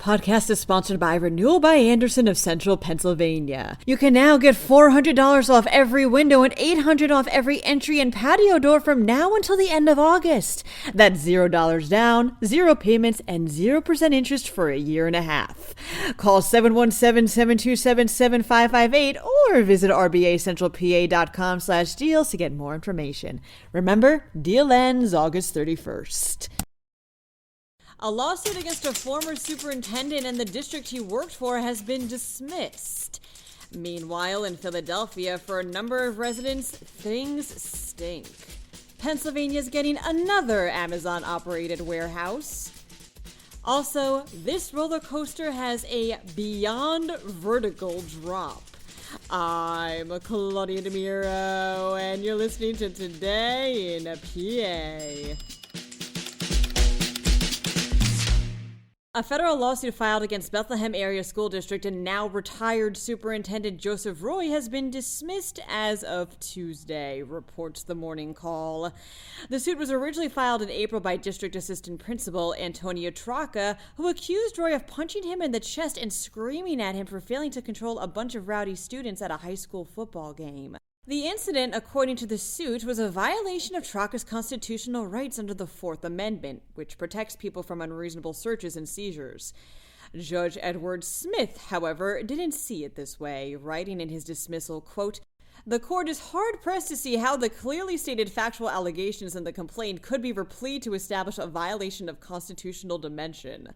podcast is sponsored by Renewal by Andersen of Central Pennsylvania. You can now get $400 off every window and $800 off every entry and patio door from now until the end of August. That's $0 down, 0 payments, and 0% interest for a year and a half. Call 717-727-7558 or visit rbacentralpa.com/deals to get more information. Remember, deal ends August 31st. A lawsuit against a former superintendent and the district he worked for has been dismissed. Meanwhile, in Philadelphia, for a number of residents, things stink. Pennsylvania's getting another Amazon-operated warehouse. Also, this roller coaster has a beyond vertical drop. I'm Claudia Dimuro, and you're listening to Today in PA. A federal lawsuit filed against Bethlehem Area School District and now retired Superintendent Joseph Roy has been dismissed as of Tuesday, reports the Morning Call. The suit was originally filed in April by District Assistant Principal Antonio Traca, who accused Roy of punching him in the chest and screaming at him for failing to control a bunch of rowdy students at a high school football game. The incident, according to the suit, was a violation of Traca's constitutional rights under the Fourth Amendment, which protects people from unreasonable searches and seizures. Judge Edward Smith, however, didn't see it this way, writing in his dismissal, quote, "The court is hard-pressed to see how the clearly stated factual allegations in the complaint could be repleted to establish a violation of constitutional dimension."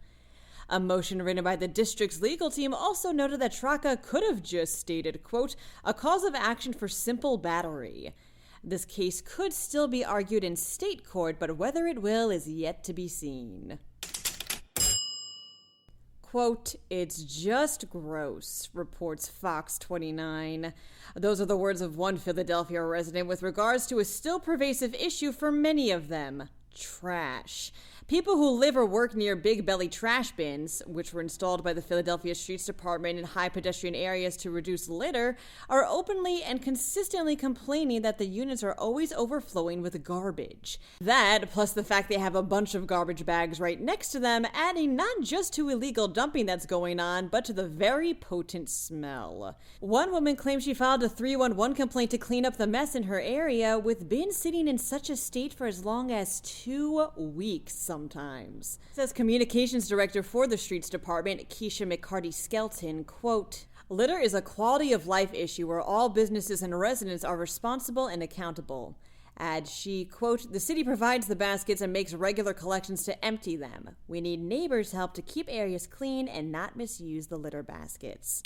A motion written by the district's legal team also noted that Traca could have just stated, quote, "a cause of action for simple battery." This case could still be argued in state court, but whether it will is yet to be seen. Quote, "It's just gross," reports Fox 29. Those are the words of one Philadelphia resident with regards to a still pervasive issue for many of them: trash. People who live or work near big belly trash bins, which were installed by the Philadelphia Streets Department in high pedestrian areas to reduce litter, are openly and consistently complaining that the units are always overflowing with garbage. That, plus the fact they have a bunch of garbage bags right next to them, adding not just to illegal dumping that's going on, but to the very potent smell. One woman claims she filed a 311 complaint to clean up the mess in her area, with bins sitting in such a state for as long as 2 weeks sometimes. Says communications director for the Streets Department, Keisha McCarty-Skelton, quote, "Litter is a quality of life issue where all businesses and residents are responsible and accountable." Adds she, quote, "The city provides the baskets and makes regular collections to empty them. We need neighbors' help to keep areas clean and not misuse the litter baskets."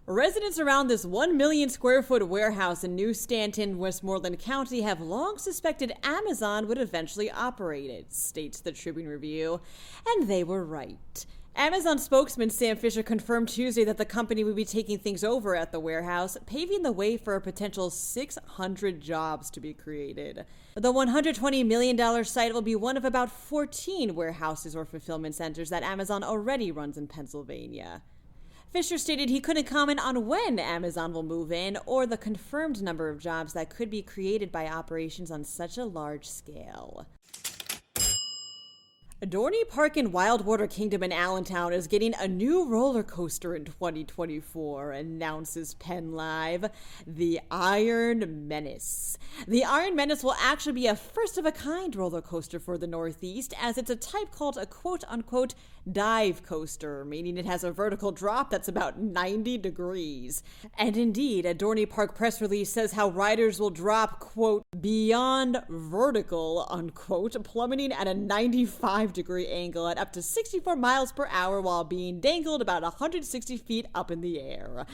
Residents around this 1 million square foot warehouse in New Stanton, Westmoreland County have long suspected Amazon would eventually operate it, states the Tribune Review, and they were right. Amazon spokesman Sam Fisher confirmed Tuesday that the company would be taking things over at the warehouse, paving the way for a potential 600 jobs to be created. The $120 million site will be one of about 14 warehouses or fulfillment centers that Amazon already runs in Pennsylvania. Fisher stated he couldn't comment on when Amazon will move in or the confirmed number of jobs that could be created by operations on such a large scale. Dorney Park in Wildwater Kingdom in Allentown is getting a new roller coaster in 2024, announces PennLive, the Iron Menace. The Iron Menace will actually be a first-of-a-kind roller coaster for the Northeast, as it's a type called a quote-unquote dive coaster, meaning it has a vertical drop that's about 90 degrees. And indeed, a Dorney Park press release says how riders will drop, quote, "beyond vertical," unquote, plummeting at a 95-degree angle at up to 64 miles per hour while being dangled about 160 feet up in the air.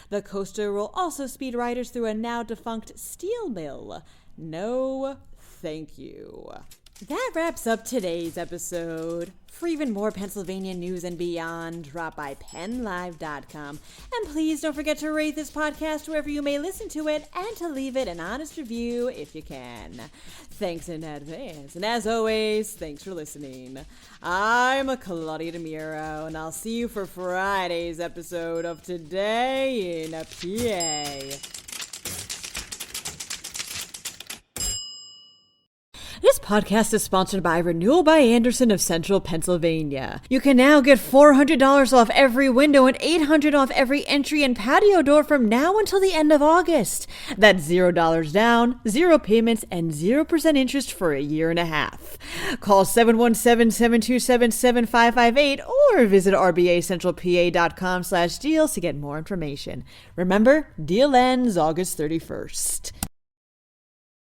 The coaster will also speed riders through a now-defunct steel mill. No, thank you. That wraps up today's episode. For even more Pennsylvania news and beyond, drop by PennLive.com. And please don't forget to rate this podcast wherever you may listen to it and to leave it an honest review if you can. Thanks in advance. And as always, thanks for listening. I'm Claudia Dimuro, and I'll see you for Friday's episode of Today in PA. This podcast is sponsored by Renewal by Andersen of Central Pennsylvania. You can now get $400 off every window and $800 off every entry and patio door from now until the end of August. That's $0 down, 0 payments, and 0% interest for a year and a half. Call 717-727-7558 or visit rbacentralpa.com/deals to get more information. Remember, deal ends August 31st.